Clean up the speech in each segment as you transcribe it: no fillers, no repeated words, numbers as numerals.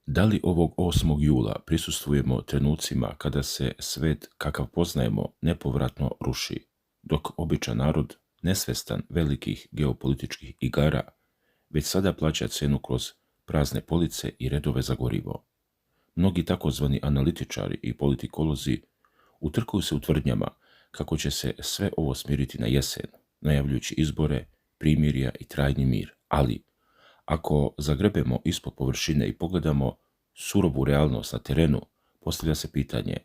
Da li ovog 8. jula prisustvujemo trenucima kada se svet kakav poznajemo nepovratno ruši, dok običan narod, nesvestan velikih geopolitičkih igara, već sada plaća cenu kroz prazne police i redove za gorivo? Mnogi takozvani analitičari i politikolozi utrkuju se u tvrdnjama kako će se sve ovo smiriti na jesen, najavljujući izbore, primirja i trajni mir, ali ako zagrebemo ispod površine i pogledamo surovu realnost na terenu, postavlja se pitanje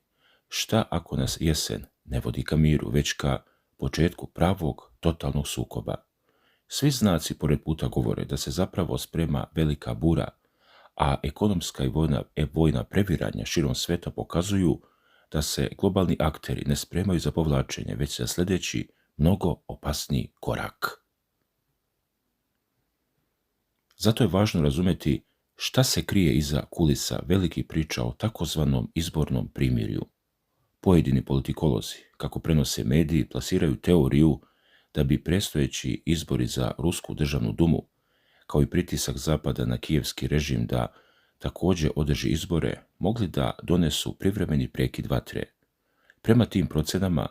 šta ako nas jesen ne vodi ka miru, već ka početku pravog totalnog sukoba. Svi znaci pored puta govore da se zapravo sprema velika bura, a ekonomska i vojna previranja širom sveta pokazuju da se globalni akteri ne spremaju za povlačenje, već za sljedeći mnogo opasniji korak. Zato je važno razumjeti šta se krije iza kulisa velikih priča o takozvanom izbornom primirju. Pojedini politikolozi, kako prenose mediji, plasiraju teoriju da bi predstojeći izbori za Rusku državnu dumu, kao i pritisak Zapada na kijevski režim da također održi izbore, mogli da donesu privremeni prekid vatre. Prema tim procenama,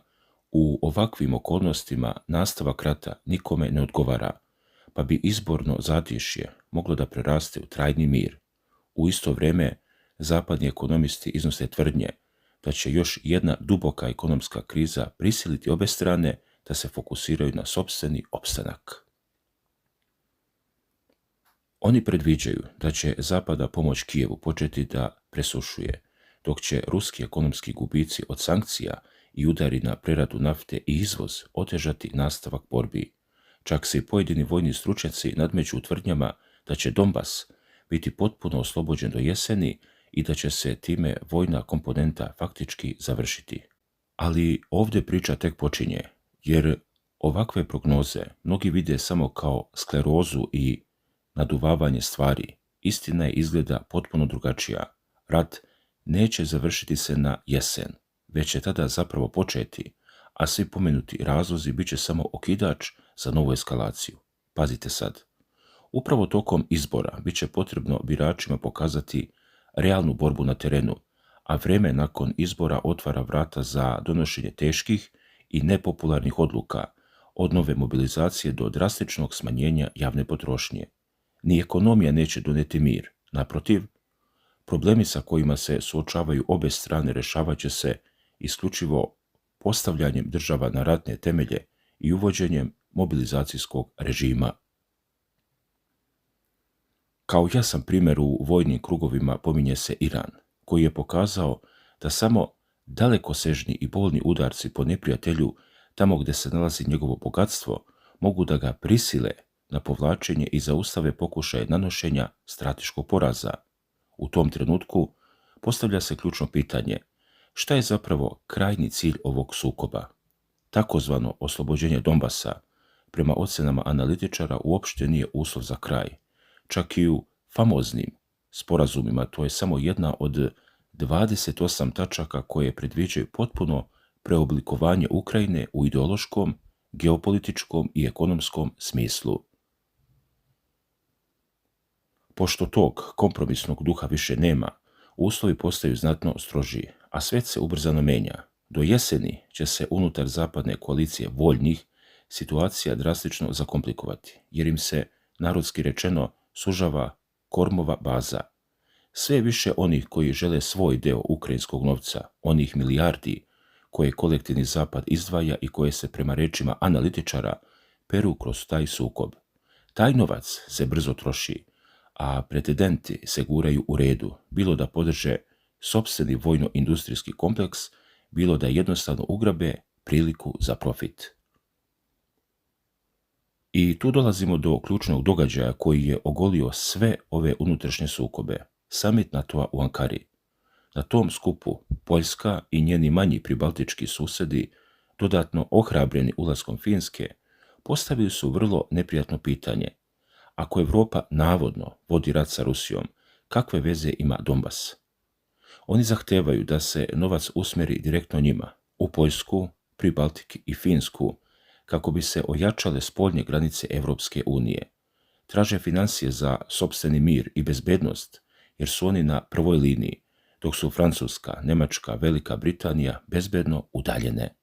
u ovakvim okolnostima nastavak rata nikome ne odgovara, pa bi izborno zatišje moglo da preraste u trajni mir. U isto vrijeme, zapadni ekonomisti iznose tvrdnje da će još jedna duboka ekonomska kriza prisiliti obe strane da se fokusiraju na sopstveni opstanak. Oni predviđaju da će Zapada pomoć Kijevu početi da presušuje, dok će ruski ekonomski gubici od sankcija i udari na preradu nafte i izvoz otežati nastavak borbi. Čak se i pojedini vojni stručnjaci nadmeću u tvrdnjama da će Donbas biti potpuno oslobođen do jeseni i da će se time vojna komponenta faktički završiti. Ali ovdje priča tek počinje, jer ovakve prognoze mnogi vide samo kao sklerozu i naduvavanje stvari. Istina je izgleda potpuno drugačija. Rat neće završiti se na jesen, već će tada zapravo početi, a svi pomenuti razlozi bit će samo okidač za novu eskalaciju. Pazite sad. Upravo tokom izbora bit će potrebno biračima pokazati realnu borbu na terenu, a vrijeme nakon izbora otvara vrata za donošenje teških i nepopularnih odluka, od nove mobilizacije do drastičnog smanjenja javne potrošnje. Ni ekonomija neće doneti mir. Naprotiv, problemi sa kojima se suočavaju obe strane rješavat će se isključivo postavljanjem država na ratne temelje i uvođenjem mobilizacijskog režima. Kao jasan primjer u vojnim krugovima pominje se Iran, koji je pokazao da samo dalekosežni i bolni udarci po neprijatelju, tamo gdje se nalazi njegovo bogatstvo, mogu da ga prisile na povlačenje i zaustave pokušaje nanošenja strateškog poraza. U tom trenutku postavlja se ključno pitanje: šta je zapravo krajnji cilj ovog sukoba? Takozvano oslobođenje Donbasa, prema ocjenama analitičara, uopšte nije uslov za kraj. Čak i u famoznim sporazumima to je samo jedna od 28 tačaka koje predviđaju potpuno preoblikovanje Ukrajine u ideološkom, geopolitičkom i ekonomskom smislu. Pošto tog kompromisnog duha više nema, uslovi postaju znatno strožiji, a svet se ubrzano menja. Do jeseni će se unutar zapadne koalicije voljnih situacija drastično zakomplikovati, jer im se, narodski rečeno, sužava kormova baza. Sve više onih koji žele svoj deo ukrajinskog novca, onih milijardi koje kolektivni zapad izdvaja i koje se prema rečima analitičara peru kroz taj sukob. Taj novac se brzo troši, a pretendenti se guraju u redu, bilo da podrže sopstveni vojno-industrijski kompleks, bilo da jednostavno ugrabe priliku za profit. I tu dolazimo do ključnog događaja koji je ogolio sve ove unutrašnje sukobe, summit NATO-a u Ankari. Na tom skupu Poljska i njeni manji pribaltički susjedi, dodatno ohrabreni ulaskom Finske, postavili su vrlo neprijatno pitanje: ako Evropa navodno vodi rat sa Rusijom, kakve veze ima Donbas? Oni zahtevaju da se novac usmjeri direktno njima, u Poljsku, Pribaltik i Finsku, kako bi se ojačale spoljne granice Evropske unije. Traže financije za sopstveni mir i bezbednost jer su oni na prvoj liniji, dok su Francuska, Njemačka, Velika Britanija bezbedno udaljene.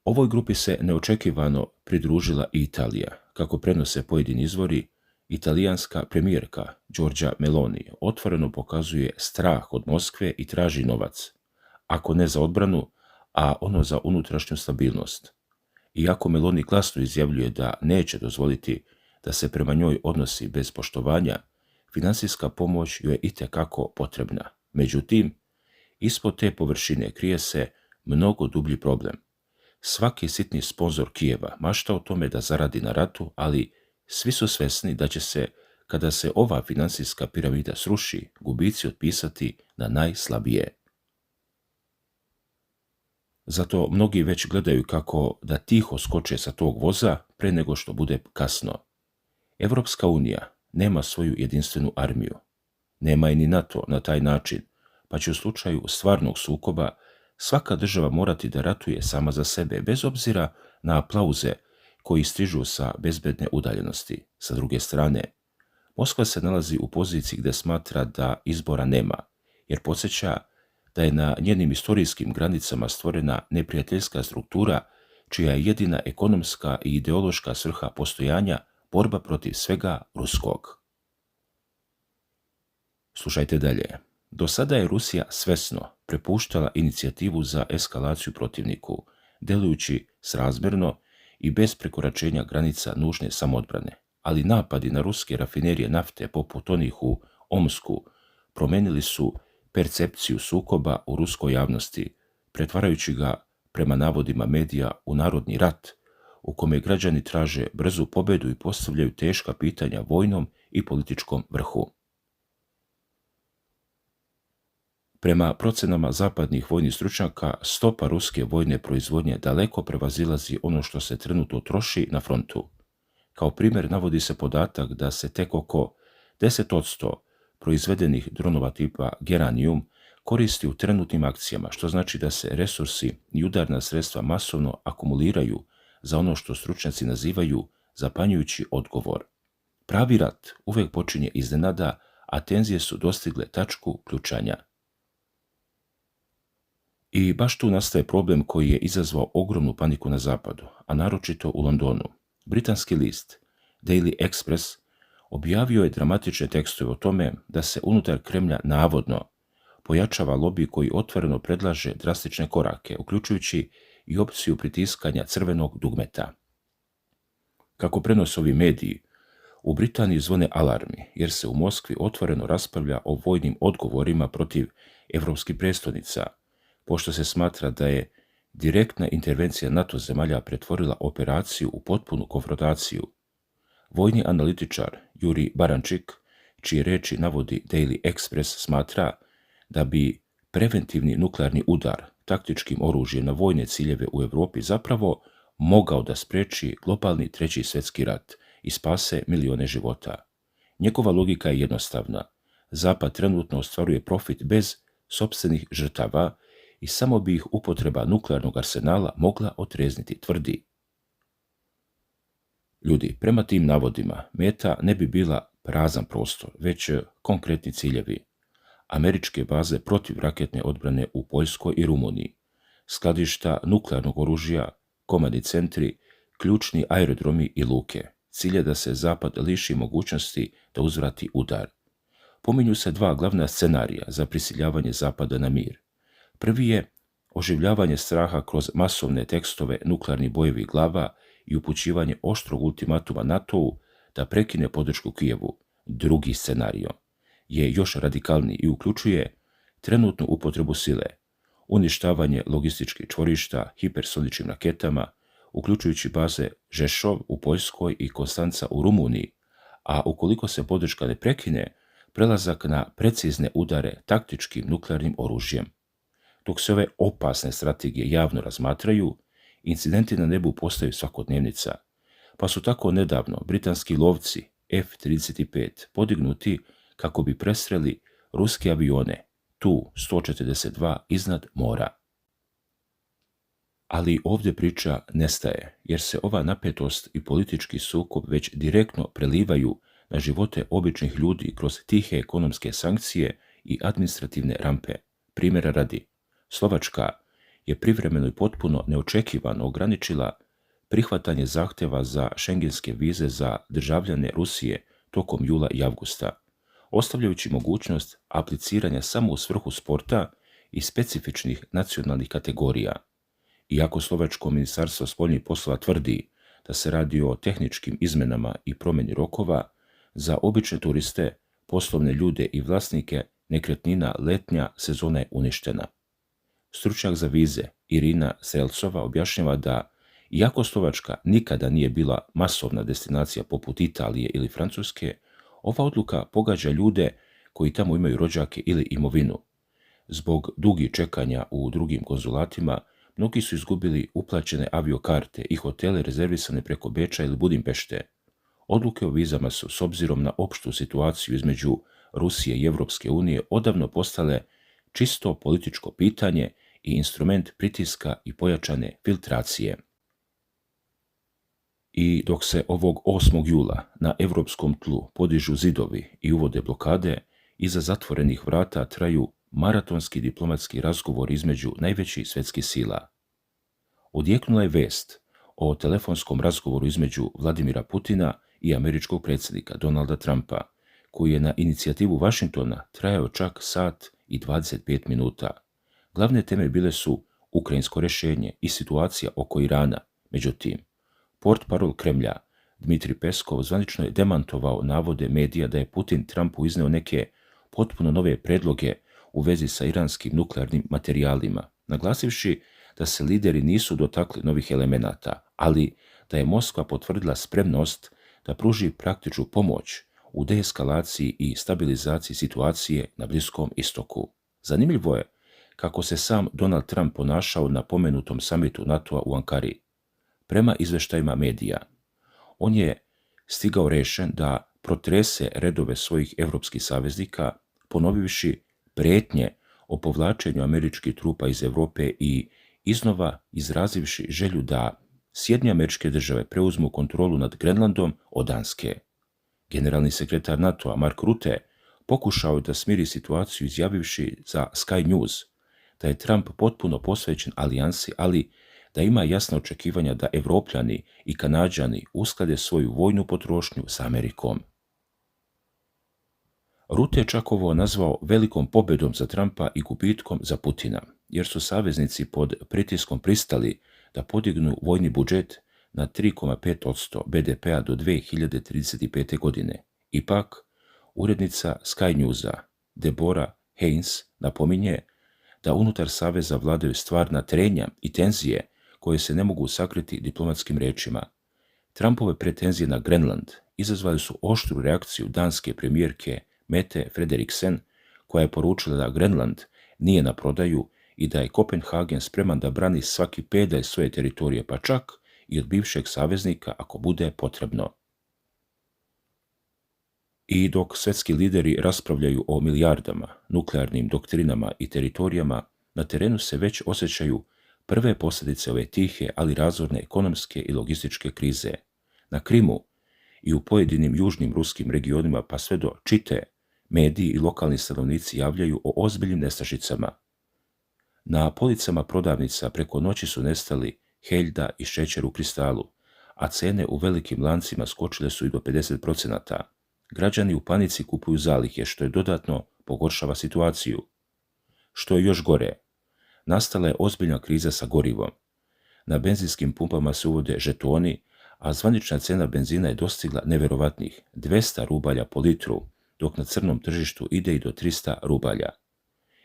Ovoj grupi se neočekivano pridružila i Italija. Kako prenose pojedini izvori, italijanska premijerka Giorgia Meloni otvoreno pokazuje strah od Moskve i traži novac, ako ne za odbranu, a ono za unutrašnju stabilnost. Iako Meloni glasno izjavljuje da neće dozvoliti da se prema njoj odnosi bez poštovanja, finansijska pomoć joj je itekako potrebna. Međutim, ispod te površine krije se mnogo dublji problem. Svaki sitni sponzor Kijeva mašta o tome da zaradi na ratu, ali svi su svesni da će se, kada se ova finansijska piramida sruši, gubici otpisati na najslabije. Zato mnogi već gledaju kako da tiho skoče sa tog voza pre nego što bude kasno. Evropska unija nema svoju jedinstvenu armiju. Nema i ni NATO na taj način, pa će u slučaju stvarnog sukoba svaka država morati da ratuje sama za sebe, bez obzira na aplauze koji stižu sa bezbedne udaljenosti. Sa druge strane, Moskva se nalazi u poziciji gde smatra da izbora nema, jer podsjeća da je na njenim istorijskim granicama stvorena neprijateljska struktura čija je jedina ekonomska i ideološka svrha postojanja borba protiv svega ruskog. Slušajte dalje. Do sada je Rusija svesno prepuštala inicijativu za eskalaciju protivniku, delujući srazmjerno i bez prekoračenja granica nužne samoodbrane, ali napadi na ruske rafinerije nafte poput onih u Omsku promenili su percepciju sukoba u ruskoj javnosti, pretvarajući ga, prema navodima medija, u narodni rat, u kome građani traže brzu pobedu i postavljaju teška pitanja vojnom i političkom vrhu. Prema procenama zapadnih vojnih stručnjaka, stopa ruske vojne proizvodnje daleko prevazilazi ono što se trenutno troši na frontu. Kao primjer navodi se podatak da se tek oko 10% proizvedenih dronova tipa Geranium koristi u trenutnim akcijama, što znači da se resursi i udarna sredstva masovno akumuliraju za ono što stručnjaci nazivaju zapanjujući odgovor. Pravi rat uvek počinje iznenada, a tenzije su dostigle tačku ključanja. I baš tu nastaje problem koji je izazvao ogromnu paniku na zapadu, a naročito u Londonu. Britanski list Daily Express objavio je dramatične tekstove o tome da se unutar Kremlja navodno pojačava lobi koji otvoreno predlaže drastične korake, uključujući i opciju pritiskanja crvenog dugmeta. Kako prenose ovi mediji, u Britaniji zvone alarmi, jer se u Moskvi otvoreno raspravlja o vojnim odgovorima protiv evropskih prestolnica, pošto se smatra da je direktna intervencija NATO zemalja pretvorila operaciju u potpunu konfrontaciju. Vojni analitičar Juri Barančik, čije reči navodi Daily Express, smatra da bi preventivni nuklearni udar taktičkim oružjem na vojne ciljeve u Evropi zapravo mogao da spreči globalni treći svjetski rat i spase milione života. Njegova logika je jednostavna. Zapad trenutno ostvaruje profit bez sopstvenih žrtava i samo bi ih upotreba nuklearnog arsenala mogla otrezniti, tvrdi. Ljudi, prema tim navodima, meta ne bi bila prazan prostor, već konkretni ciljevi. Američke baze protivraketne odbrane u Poljskoj i Rumuniji, skladišta nuklearnog oružja, komandni centri, ključni aerodromi i luke. Cilj je da se Zapad liši mogućnosti da uzvrati udar. Pominju se dva glavna scenarija za prisiljavanje Zapada na mir. Prvi je oživljavanje straha kroz masovne tekstove nuklearnih bojevih glava i upućivanje oštrog ultimatuma NATO-u da prekine podršku Kijevu. Drugi scenario je još radikalniji i uključuje trenutnu upotrebu sile, uništavanje logističkih čvorišta hipersoničnim raketama, uključujući baze Žešov u Poljskoj i Konstanca u Rumuniji, a ukoliko se podrška ne prekine, prelazak na precizne udare taktičkim nuklearnim oružjem. Dok se ove opasne strategije javno razmatraju, incidenti na nebu postaju svakodnevnica, pa su tako nedavno britanski lovci F-35 podignuti kako bi prestreli ruske avione Tu-142 iznad mora. Ali ovdje priča nestaje, jer se ova napetost i politički sukob već direktno prelivaju na živote običnih ljudi kroz tihe ekonomske sankcije i administrativne rampe. Primjera radi, Slovačka je privremeno i potpuno neočekivano ograničila prihvatanje zahtjeva za šengenske vize za državljane Rusije tokom jula i avgusta, ostavljajući mogućnost apliciranja samo u svrhu sporta i specifičnih nacionalnih kategorija. Iako Slovačko ministarstvo spoljnih poslova tvrdi da se radi o tehničkim izmenama i promjeni rokova, za obične turiste, poslovne ljude i vlasnike nekretnina letnja sezona je uništena. Stručnjak za vize Irina Selcova objašnjava da, iako Slovačka nikada nije bila masovna destinacija poput Italije ili Francuske, ova odluka pogađa ljude koji tamo imaju rođake ili imovinu. Zbog dugih čekanja u drugim konzulatima, mnogi su izgubili uplaćene aviokarte i hotele rezervisane preko Beča ili Budimpešte. Odluke o vizama su, s obzirom na opštu situaciju između Rusije i Europske unije, odavno postale čisto političko pitanje i instrument pritiska i pojačane filtracije. I dok se ovog 8. jula na europskom tlu podižu zidovi i uvode blokade, iza zatvorenih vrata traju maratonski diplomatski razgovor između najvećih svjetskih sila. Odjeknula je vest o telefonskom razgovoru između Vladimira Putina i američkog predsjednika Donalda Trumpa, koji je na inicijativu Washingtona trajao čak sat i 25 minuta. Glavne teme bile su ukrajinsko rješenje i situacija oko Irana. Međutim, portparol Kremlja Dmitri Peskov zvanično je demantovao navode medija da je Putin Trumpu izneo neke potpuno nove predloge u vezi sa iranskim nuklearnim materijalima, naglasivši da se lideri nisu dotakli novih elemenata, ali da je Moskva potvrdila spremnost da pruži praktičnu pomoć u deeskalaciji i stabilizaciji situacije na Bliskom istoku. Zanimljivo je kako se sam Donald Trump ponašao na pomenutom samitu NATO-a u Ankari. Prema izveštajima medija, on je stigao rešen da protrese redove svojih evropskih saveznika, ponovivši prijetnje o povlačenju američkih trupa iz Europe i iznova izrazivši želju da Sjedinjene Američke Države preuzmu kontrolu nad Grenlandom od Danske. Generalni sekretar NATO-a Mark Rutte pokušao je da smiri situaciju izjavivši za Sky News da je Trump potpuno posvećen alijansi, ali da ima jasna očekivanja da Evropljani i Kanađani usklade svoju vojnu potrošnju s Amerikom. Rutte je čak ovo nazvao velikom pobjedom za Trumpa i gubitkom za Putina, jer su saveznici pod pritiskom pristali da podignu vojni budžet na 3,5% BDP-a do 2035. godine. Ipak, urednica Sky Newsa Deborah Haynes napominje da unutar saveza vladaju stvarna trenja i tenzije koje se ne mogu sakriti diplomatskim rečima. Trumpove pretenzije na Grenland izazvali su oštru reakciju danske premijerke Mette Frederiksen, koja je poručila da Grenland nije na prodaju i da je Kopenhagen spreman da brani svaki pedalj svoje teritorije, pa čak i od bivšeg saveznika ako bude potrebno. I dok svjetski lideri raspravljaju o milijardama, nuklearnim doktrinama i teritorijama, na terenu se već osjećaju prve posljedice ove tihe, ali razorne ekonomske i logističke krize. Na Krimu i u pojedinim južnim ruskim regionima pa sve do Čite, mediji i lokalni stanovnici javljaju o ozbiljnim nestašicama. Na policama prodavnica preko noći su nestali heljda i šećer u kristalu, a cene u velikim lancima skočile su i do 50%. Građani u panici kupuju zalihe, što je dodatno pogoršava situaciju. Što je još gore, nastala je ozbiljna kriza sa gorivom. Na benzinskim pumpama se uvode žetoni, a zvanična cena benzina je dostigla neverovatnih 200 rubalja po litru, dok na crnom tržištu ide i do 300 rubalja.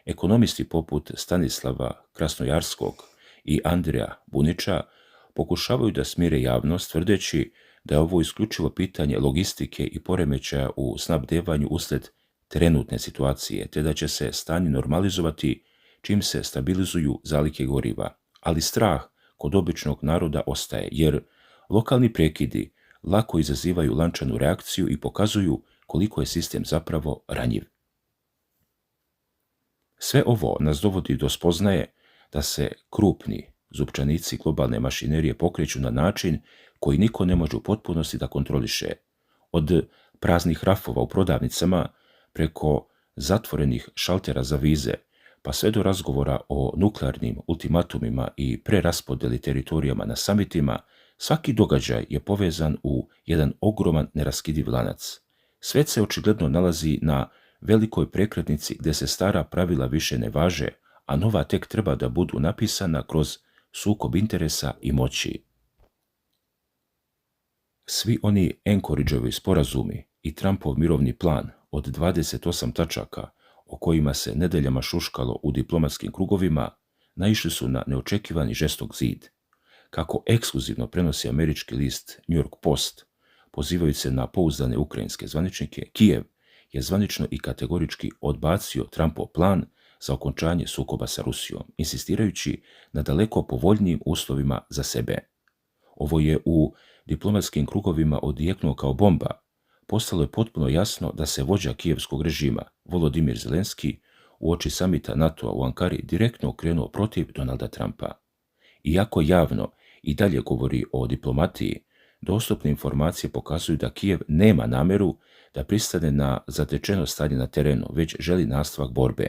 Ekonomisti poput Stanislava Krasnojarskog i Andreja Bunića pokušavaju da smire javnost tvrdeći da je ovo isključivo pitanje logistike i poremećaja u snabdevanju uslijed trenutne situacije, te da će se stanje normalizovati čim se stabilizuju zalihe goriva. Ali strah kod običnog naroda ostaje, jer lokalni prekidi lako izazivaju lančanu reakciju i pokazuju koliko je sistem zapravo ranjiv. Sve ovo nas dovodi do spoznaje da se krupni zupčanici globalne mašinerije pokreću na način koji niko ne može u potpunosti da kontroliše. Od praznih rafova u prodavnicama preko zatvorenih šaltera za vize, pa sve do razgovora o nuklearnim ultimatumima i preraspodeli teritorijama na samitima, svaki događaj je povezan u jedan ogroman neraskidiv lanac. Svet se očigledno nalazi na velikoj prekretnici gdje se stara pravila više ne važe, a nova tek treba da budu napisana kroz sukob interesa i moći. Svi oni Anchorage-ovi sporazumi i Trumpov mirovni plan od 28 tačaka o kojima se nedeljama šuškalo u diplomatskim krugovima, naišli su na neočekivani žestok zid. Kako ekskluzivno prenosi američki list New York Post, pozivajući se na pouzdane ukrajinske zvaničnike, Kijev je zvanično i kategorički odbacio Trumpov plan za okončanje sukoba sa Rusijom, insistirajući na daleko povoljnijim uslovima za sebe. Ovo je u diplomatskim krugovima odjeknuo kao bomba. Postalo je potpuno jasno da se vođa kijevskog režima, Volodimir Zelenski, uoči samita NATO-a u Ankari direktno okrenuo protiv Donalda Trumpa. Iako javno i dalje govori o diplomatiji, dostupne informacije pokazuju da Kijev nema nameru da pristane na zatečeno stanje na terenu, već želi nastavak borbe.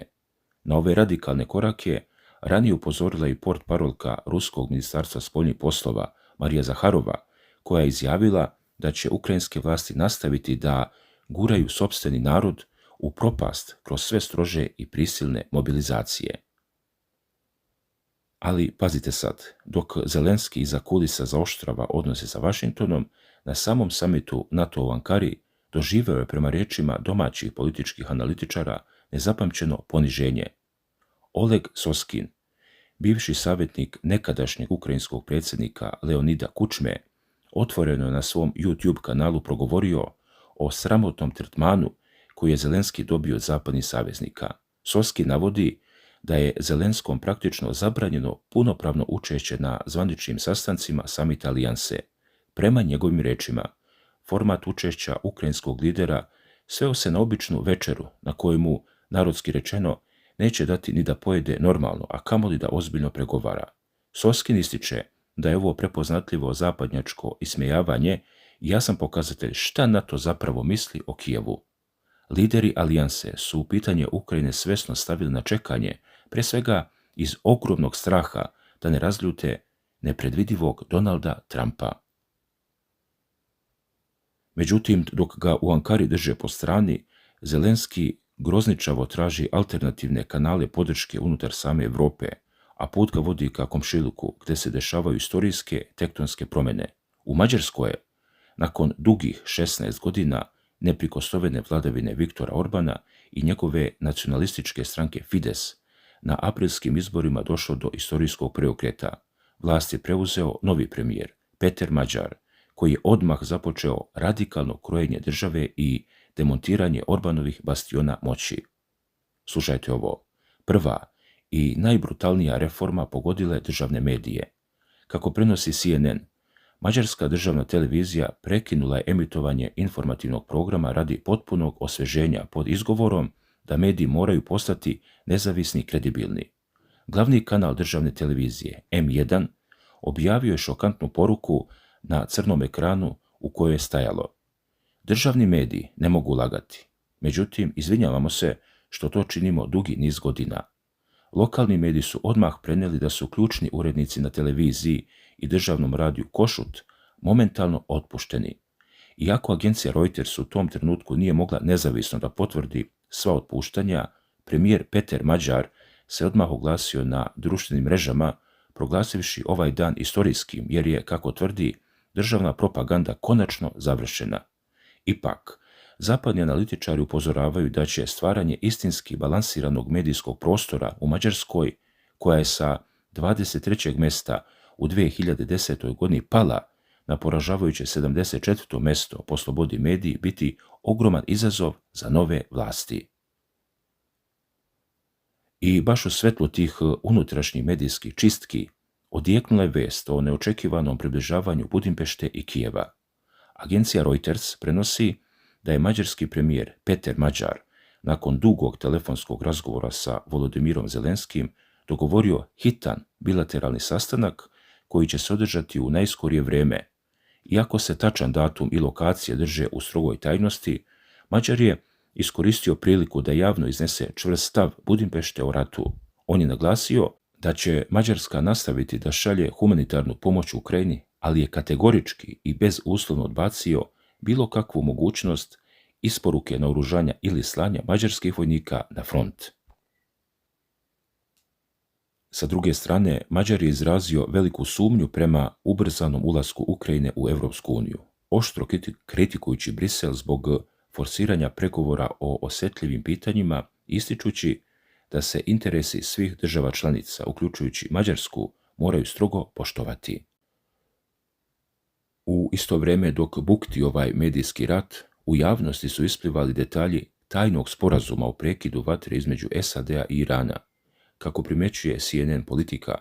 Na ove radikalne korake ranije upozorila i portparolka Ruskog ministarstva spoljnih poslova Marija Zaharova, koja je izjavila da će ukrajinske vlasti nastaviti da guraju sopstveni narod u propast kroz sve strože i prisilne mobilizacije. Ali pazite sad, dok Zelenski iza kulisa zaoštrava odnose sa Vašingtonom, na samom samitu NATO u Ankari doživeo je prema riječima domaćih političkih analitičara nezapamćeno poniženje. Oleg Soskin, bivši savjetnik nekadašnjeg ukrajinskog predsjednika Leonida Kučme, otvoreno je na svom YouTube kanalu progovorio o sramotnom tretmanu koji je Zelenski dobio od zapadnih saveznika. Soskin navodi da je Zelenskom praktično zabranjeno punopravno učešće na zvaničnim sastancima samita alijanse. Prema njegovim rečima, format učešća ukrajinskog lidera sveo se na običnu večeru na kojemu, narodski rečeno, neće dati ni da pojede normalno, a kamoli da ozbiljno pregovara. Soskin ističe da je ovo prepoznatljivo zapadnjačko ismejavanje i jasan pokazatelj šta NATO zapravo misli o Kijevu. Lideri alijanse su pitanje Ukrajine svesno stavili na čekanje, pre svega iz ogromnog straha da ne razljute nepredvidivog Donalda Trumpa. Međutim, dok ga u Ankari drže po strani, Zelenski grozničavo traži alternativne kanale podrške unutar same Evrope, a put ga vodi ka komšiluku gdje se dešavaju istorijske tektonske promjene. U Mađarskoj je, nakon dugih 16 godina neprikosnovene vladavine Viktora Orbana i njegove nacionalističke stranke Fides, na aprilskim izborima došlo do istorijskog preokreta. Vlast je preuzeo novi premijer, Peter Mađar, koji je odmah započeo radikalno krojenje države i demontiranje Orbanovih bastiona moći. Slušajte ovo. Prva i najbrutalnija reforma pogodila je državne medije. Kako prenosi CNN, mađarska državna televizija prekinula je emitovanje informativnog programa radi potpunog osveženja pod izgovorom da mediji moraju postati nezavisni i kredibilni. Glavni kanal državne televizije, M1, objavio je šokantnu poruku na crnom ekranu u kojoj je stajalo: državni mediji ne mogu lagati. Međutim, izvinjavamo se što to činimo dugi niz godina. Lokalni mediji su odmah prenijeli da su ključni urednici na televiziji i državnom radiju Košut momentalno otpušteni. Iako agencija Reuters u tom trenutku nije mogla nezavisno da potvrdi sva otpuštanja, premijer Peter Mađar se odmah oglasio na društvenim mrežama, proglasivši ovaj dan istorijskim, jer je, kako tvrdi, državna propaganda konačno završena. Ipak, zapadni analitičari upozoravaju da će stvaranje istinski balansiranog medijskog prostora u Mađarskoj, koja je sa 23. mjesta u 2010. godini pala na poražavajuće 74. mjesto po slobodi mediji, biti ogroman izazov za nove vlasti. I baš u svetlu tih unutrašnjih medijskih čistki odjeknula je vest o neočekivanom približavanju Budimpešte i Kijeva. Agencija Reuters prenosi da je mađarski premijer Peter Mađar nakon dugog telefonskog razgovora sa Volodimirom Zelenskim dogovorio hitan bilateralni sastanak koji će se održati u najskorije vrijeme Iako se tačan datum i lokacije drže u strogoj tajnosti, Mađar je iskoristio priliku da javno iznese čvrst stav Budimpešte o ratu. On je naglasio da će Mađarska nastaviti da šalje humanitarnu pomoć Ukrajini, ali je kategorički i bezuslovno odbacio bilo kakvu mogućnost isporuke naoružanja ili slanja mađarskih vojnika na front. Sa druge strane, Mađar je izrazio veliku sumnju prema ubrzanom ulasku Ukrajine u Europsku uniju, oštro kritikujući Brisel zbog forsiranja pregovora o osjetljivim pitanjima, ističući da se interesi svih država članica, uključujući Mađarsku, moraju strogo poštovati. U isto vrijeme dok bukti ovaj medijski rat, u javnosti su isplivali detalji tajnog sporazuma o prekidu vatre između SAD-a i Irana. Kako primjećuje CNN Politika,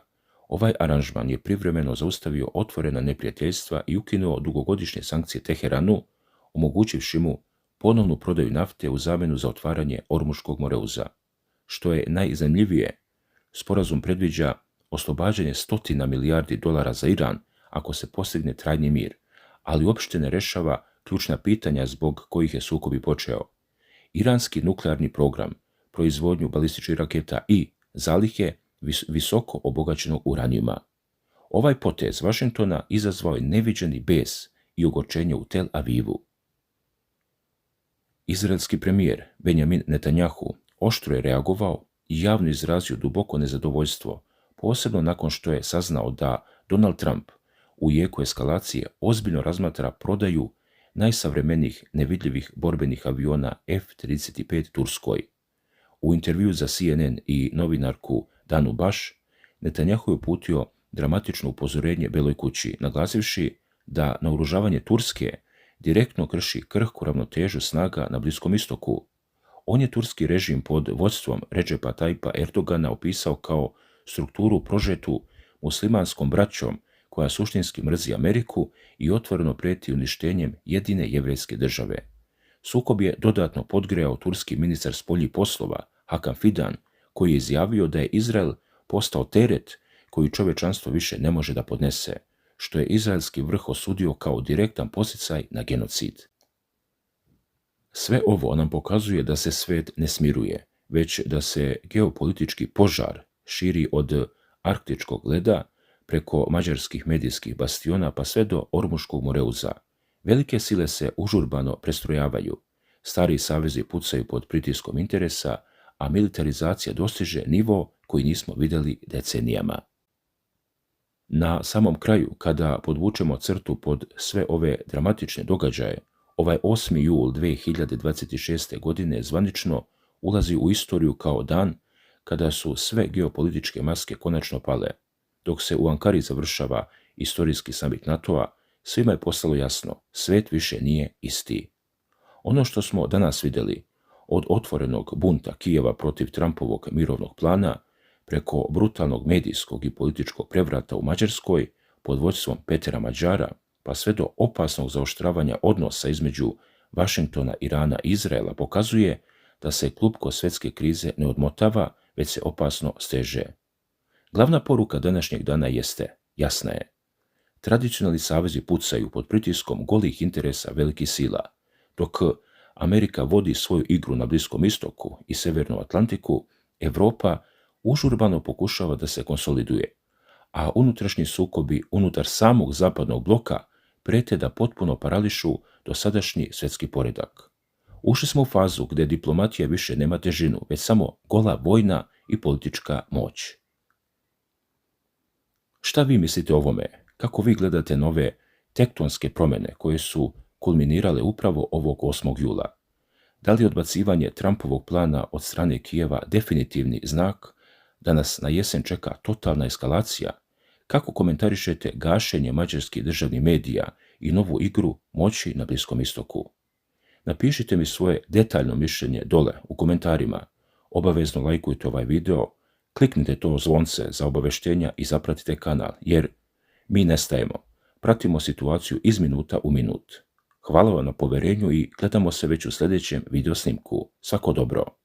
ovaj aranžman je privremeno zaustavio otvorena neprijateljstva i ukinuo dugogodišnje sankcije Teheranu, omogućivši mu ponovnu prodaju nafte u zamjenu za otvaranje Ormuškog moreuza. Što je najiznajmljivije, sporazum predviđa oslobađanje $100 milijardi za Iran ako se postigne trajni mir, ali uopšte ne rešava ključna pitanja zbog kojih je sukob i počeo. Iranski nuklearni program, proizvodnju balističkih raketa i zalihe visoko obogaćenog uranijuma. Ovaj potez Vašingtona izazvao je neviđeni bes i ogorčenje u Tel Avivu. Izraelski premijer Benjamin Netanjahu oštro je reagovao i javno izrazio duboko nezadovoljstvo, posebno nakon što je saznao da Donald Trump u jeku eskalacije ozbiljno razmatra prodaju najsavremenijih nevidljivih borbenih aviona F-35 Turskoj. U intervju za CNN i novinarku Danu Baš, Netanjahu je uputio dramatično upozorenje Beloj kući, naglasivši da naoružavanje Turske direktno krši krhku ravnotežu snaga na Bliskom istoku. On je turski režim pod vodstvom Redžepa Tajpa Erdogana opisao kao strukturu prožetu muslimanskom braćom koja suštinski mrzi Ameriku i otvoreno prijeti uništenjem jedine jevrejske države. Sukob je dodatno podgrejao turski ministar spoljnih poslova Hakan Fidan, koji je izjavio da je Izrael postao teret koji čovječanstvo više ne može da podnese, što je izraelski vrh osudio kao direktan poticaj na genocid. Sve ovo nam pokazuje da se svet ne smiruje, već da se geopolitički požar širi od arktičkog leda preko mađarskih medijskih bastiona pa sve do Ormuškog moreuza. Velike sile se užurbano prestrojavaju, stari savezi pucaju pod pritiskom interesa, a militarizacija dostiže nivo koji nismo vidjeli decenijama. Na samom kraju, kada podvučemo crtu pod sve ove dramatične događaje, ovaj 8. jul 2026. godine zvanično ulazi u istoriju kao dan kada su sve geopolitičke maske konačno pale. Dok se u Ankari završava istorijski samit NATO-a, svima je postalo jasno, svet više nije isti. Ono što smo danas vidjeli, od otvorenog bunta Kijeva protiv Trumpovog mirovnog plana, preko brutalnog medijskog i političkog prevrata u Mađarskoj pod vodstvom Petera Mađara, pa sve do opasnog zaoštravanja odnosa između Vašingtona, Irana i Izraela, pokazuje da se klupko svjetske krize ne odmotava, već se opasno steže. Glavna poruka današnjeg dana jasna je. Tradicionalni savezi pucaju pod pritiskom golih interesa velikih sila, dok Amerika vodi svoju igru na Bliskom istoku i Severnom Atlantiku, Europa užurbano pokušava da se konsoliduje, a unutrašnji sukobi unutar samog zapadnog bloka prete da potpuno parališu dosadašnji svjetski poredak. Ušli smo u fazu gdje diplomatija više nema težinu, već samo gola vojna i politička moć. Šta vi mislite o ovome? Kako vi gledate nove tektonske promjene koje su kulminirale upravo ovog 8. jula? Da li je odbacivanje Trumpovog plana od strane Kijeva definitivni znak da nas na jesen čeka totalna eskalacija? Kako komentarišete gašenje mađarskih državnih medija i novu igru moći na Bliskom istoku? Napišite mi svoje detaljno mišljenje dole u komentarima. Obavezno lajkujte ovaj video, kliknite to zvonce za obaveštenja i zapratite kanal, jer mi nestajemo. Pratimo situaciju iz minuta u minut. Hvala vam na poverenju i gledamo se već u sljedećem video snimku. Svako dobro!